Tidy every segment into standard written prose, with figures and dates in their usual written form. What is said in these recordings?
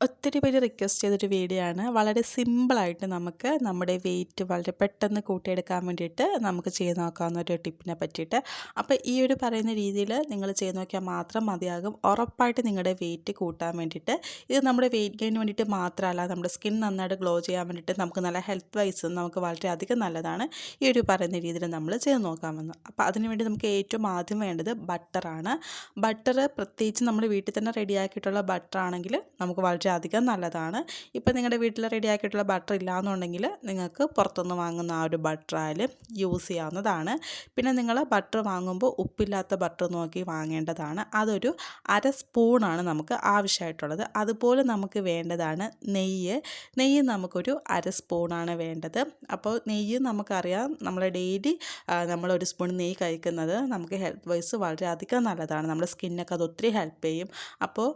ഒത്തിരി പേര് റിക്വസ്റ്റ് ചെയ്തൊരു വീഡിയോ ആണ്. വളരെ സിമ്പിളായിട്ട് നമുക്ക് നമ്മുടെ വെയിറ്റ് വളരെ പെട്ടെന്ന് കൂട്ടിയെടുക്കാൻ വേണ്ടിയിട്ട് നമുക്ക് ചെയ്ത് നോക്കാവുന്ന ഒരു ടിപ്പിനെ പറ്റിയിട്ട്. അപ്പോൾ ഈ ഒരു പറയുന്ന രീതിയിൽ നിങ്ങൾ ചെയ്ത് നോക്കിയാൽ മാത്രം മതിയാകും. ഉറപ്പായിട്ട് നിങ്ങളുടെ വെയിറ്റ് കൂട്ടാൻ വേണ്ടിയിട്ട്. ഇത് നമ്മുടെ വെയിറ്റ് ഗെയിന് വേണ്ടിയിട്ട് മാത്രമല്ല, നമ്മുടെ സ്കിൻ നന്നായിട്ട് ഗ്ലോ ചെയ്യാൻ വേണ്ടിയിട്ട് നമുക്ക് നല്ല ഹെൽത്ത് വൈസും നമുക്ക് വളരെയധികം നല്ലതാണ് ഈ ഒരു പറയുന്ന രീതിയിൽ നമ്മൾ ചെയ്ത് നോക്കാമെന്ന്. അപ്പോൾ അതിനുവേണ്ടി നമുക്ക് ഏറ്റവും ആദ്യം വേണ്ടത് ബട്ടറാണ്. ബട്ടർ പ്രത്യേകിച്ച് നമ്മുടെ വീട്ടിൽ തന്നെ റെഡിയാക്കിയിട്ടുള്ള ബട്ടർ ആണെങ്കിൽ നമുക്ക് വളരെ അധികം നല്ലതാണ്. ഇപ്പോൾ നിങ്ങളുടെ വീട്ടിൽ റെഡിയാക്കിയിട്ടുള്ള ബട്ടർ ഇല്ലയെന്നുണ്ടെങ്കിൽ നിങ്ങൾക്ക് പുറത്തുനിന്ന് വാങ്ങുന്ന ആ ഒരു ബട്ടർ ആയാലും യൂസ് ചെയ്യാവുന്നതാണ്. പിന്നെ നിങ്ങൾ ബട്ടർ വാങ്ങുമ്പോൾ ഉപ്പില്ലാത്ത ബട്ടർ നോക്കി വാങ്ങേണ്ടതാണ്. അതൊരു അര സ്പൂണാണ് നമുക്ക് ആവശ്യമായിട്ടുള്ളത്. അതുപോലെ നമുക്ക് വേണ്ടതാണ് നെയ്യ് നമുക്കൊരു അര സ്പൂണാണ് വേണ്ടത്. അപ്പോൾ നെയ്യ് നമുക്കറിയാം, നമ്മൾ ഡെയിലി നമ്മളൊരു സ്പൂൺ നെയ്യ് കഴിക്കുന്നത് നമുക്ക് ഹെൽത്ത് വൈസ് വളരെയധികം നല്ലതാണ്. നമ്മുടെ സ്കിന്നൊക്കെ അത് ഒത്തിരി ഹെൽപ്പ് ചെയ്യും. അപ്പോൾ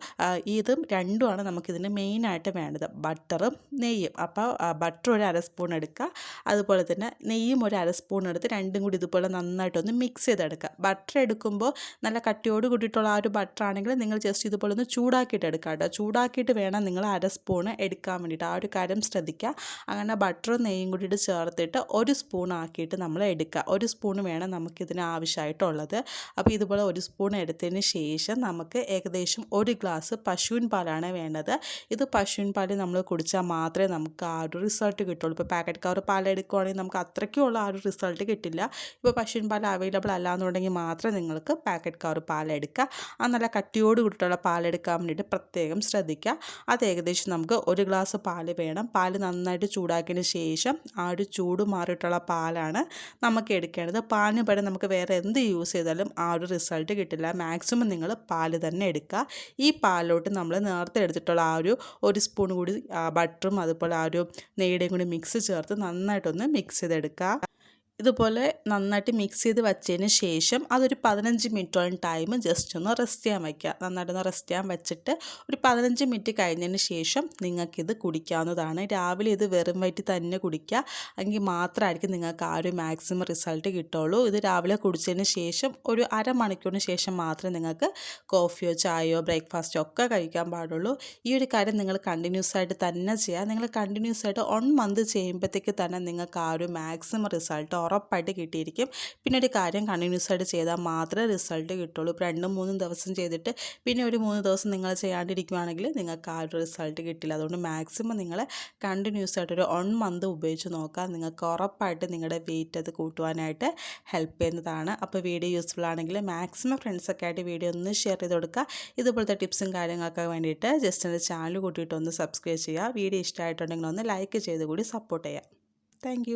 ഇതും രണ്ടുമാണ് നമുക്കിതിന് മെയിനായിട്ട് വേണ്ടത്, ബട്ടറും നെയ്യും. അപ്പോൾ ബട്ടർ ഒരു അര സ്പൂൺ എടുക്കുക, അതുപോലെ തന്നെ നെയ്യും ഒരു അര സ്പൂൺ എടുത്ത് രണ്ടും കൂടി ഇതുപോലെ നന്നായിട്ടൊന്ന് മിക്സ് ചെയ്തെടുക്കുക. ബട്ടർ എടുക്കുമ്പോൾ നല്ല കട്ടിയോട് കൂടിയിട്ടുള്ള ആ ഒരു ബട്ടർ ആണെങ്കിൽ നിങ്ങൾ ജസ്റ്റ് ഇതുപോലെ ഒന്ന് ചൂടാക്കിയിട്ട് എടുക്കുക കേട്ടോ. ചൂടാക്കിയിട്ട് വേണം നിങ്ങൾ അര സ്പൂണ് എടുക്കാൻ വേണ്ടിയിട്ട്. ആ ഒരു കാര്യം ശ്രദ്ധിക്കുക. അങ്ങനെ ബട്ടറും നെയ്യും കൂടിയിട്ട് ചേർത്തിട്ട് ഒരു സ്പൂൺ ആക്കിയിട്ട് നമ്മൾ എടുക്കുക. ഒരു സ്പൂൺ വേണം നമുക്കിതിന് ആവശ്യമായിട്ടുള്ളത്. അപ്പോൾ ഇതുപോലെ ഒരു സ്പൂൺ എടുത്തതിന് ശേഷം നമുക്ക് ഏകദേശം ഒരു ഗ്ലാസ് പശുവിൻ പാലാണ് വേണ്ടത്. ഇത് പശുവിൻ പാൽ നമ്മൾ കുടിച്ചാൽ മാത്രമേ നമുക്ക് ആ ഒരു റിസൾട്ട് കിട്ടുള്ളൂ. ഇപ്പോൾ പാക്കറ്റ് കവർ പാൽ എടുക്കുകയാണെങ്കിൽ നമുക്ക് അത്രയ്ക്കുള്ള ആ ഒരു റിസൾട്ട് കിട്ടില്ല. ഇപ്പോൾ പശുവിൻ പാൽ അവൈലബിൾ അല്ല എന്നുണ്ടെങ്കിൽ മാത്രമേ നിങ്ങൾക്ക് പാക്കറ്റ് കവർ പാൽ എടുക്കുക. ആ നല്ല കട്ടിയോട് കൂടിയിട്ടുള്ള പാലെടുക്കാൻ വേണ്ടിയിട്ട് പ്രത്യേകം ശ്രദ്ധിക്കുക. അത് ഏകദേശം നമുക്ക് ഒരു ഗ്ലാസ് പാൽ വേണം. പാൽ നന്നായിട്ട് ചൂടാക്കിയതിന് ശേഷം ആ ഒരു ചൂട് മാറിയിട്ടുള്ള പാലാണ് നമുക്ക് എടുക്കേണ്ടത്. പാലിന് പകരം നമുക്ക് വേറെ എന്ത് യൂസ് ചെയ്താലും ആ ഒരു റിസൾട്ട് കിട്ടില്ല. മാക്സിമം നിങ്ങൾ പാൽ തന്നെ എടുക്കുക. ഈ പാലിലോട്ട് നമ്മൾ നേരത്തെ എടുത്തിട്ടുള്ള ആ ഒരു സ്പൂൺ കൂടി ബട്ടറും അതുപോലെ ആ ഒരു നെയ്യുടെയും കൂടി മിക്സ് ചേർത്ത് നന്നായിട്ടൊന്ന് മിക്സ് ചെയ്തെടുക്കുക. ഇതുപോലെ നന്നായിട്ട് മിക്സ് ചെയ്ത് വച്ചതിന് ശേഷം അതൊരു 15 മിനിറ്റോളം ടൈം ജസ്റ്റ് ഒന്ന് റെസ്റ്റ് ചെയ്യാൻ വയ്ക്കുക. നന്നായിട്ടൊന്ന് റെസ്റ്റ് ചെയ്യാൻ വെച്ചിട്ട് ഒരു 15 മിനിറ്റ് കഴിഞ്ഞതിന് ശേഷം നിങ്ങൾക്കിത് കുടിക്കാവുന്നതാണ്. രാവിലെ ഇത് വെറും വയറ്റിൽ തന്നെ കുടിക്കുക, എങ്കിൽ മാത്രമായിരിക്കും നിങ്ങൾക്ക് ആ ഒരു മാക്സിമം റിസൾട്ട് കിട്ടുള്ളൂ. ഇത് രാവിലെ കുടിച്ചതിന് ശേഷം ഒരു അരമണിക്കൂറിന് ശേഷം മാത്രമേ നിങ്ങൾക്ക് കോഫിയോ ചായയോ ബ്രേക്ക്ഫാസ്റ്റോ ഒക്കെ കഴിക്കാൻ പാടുള്ളൂ. ഈ ഒരു കാര്യം നിങ്ങൾ കണ്ടിന്യൂസ് ആയിട്ട് തന്നെ ചെയ്യുക. നിങ്ങൾ കണ്ടിന്യൂസ് ആയിട്ട് 1 മന്ത് ചെയ്യുമ്പോഴത്തേക്ക് തന്നെ നിങ്ങൾക്ക് ആ ഒരു മാക്സിമം റിസൾട്ട് ഉറപ്പായിട്ട് കിട്ടിയിരിക്കും. പിന്നെ ഒരു കാര്യം, കണ്ടിന്യൂസ് ആയിട്ട് ചെയ്താൽ മാത്രമേ റിസൾട്ട് കിട്ടുള്ളൂ. ഇപ്പോൾ 2-3 ദിവസം ചെയ്തിട്ട് പിന്നെ ഒരു 3 ദിവസം നിങ്ങൾ ചെയ്യാണ്ടിരിക്കുകയാണെങ്കിൽ നിങ്ങൾക്ക് ആ ഒരു റിസൾട്ട് കിട്ടില്ല. അതുകൊണ്ട് മാക്സിമം നിങ്ങൾ കണ്ടിന്യൂസ് ആയിട്ടൊരു 1 മന്ത് ഉപയോഗിച്ച് നോക്കുക. നിങ്ങൾക്ക് ഉറപ്പായിട്ട് നിങ്ങളുടെ വെയിറ്റ് അത് കൂട്ടുവാനായിട്ട് ഹെൽപ്പ് ചെയ്യുന്നതാണ്. അപ്പോൾ വീഡിയോ യൂസ്ഫുൾ ആണെങ്കിൽ മാക്സിമം ഫ്രണ്ട്സൊക്കെ ആയിട്ട് വീഡിയോ ഒന്ന് ഷെയർ ചെയ്ത് കൊടുക്കുക. ഇതുപോലത്തെ ടിപ്സും കാര്യങ്ങളൊക്കെ വേണ്ടിയിട്ട് ജസ്റ്റ് എൻ്റെ ചാനൽ കൂട്ടിയിട്ട് ഒന്ന് സബ്സ്ക്രൈബ് ചെയ്യുക. വീഡിയോ ഇഷ്ടമായിട്ടുണ്ടെങ്കിൽ ഒന്ന് ലൈക്ക് ചെയ്ത് കൂടി സപ്പോർട്ട് ചെയ്യുക. താങ്ക്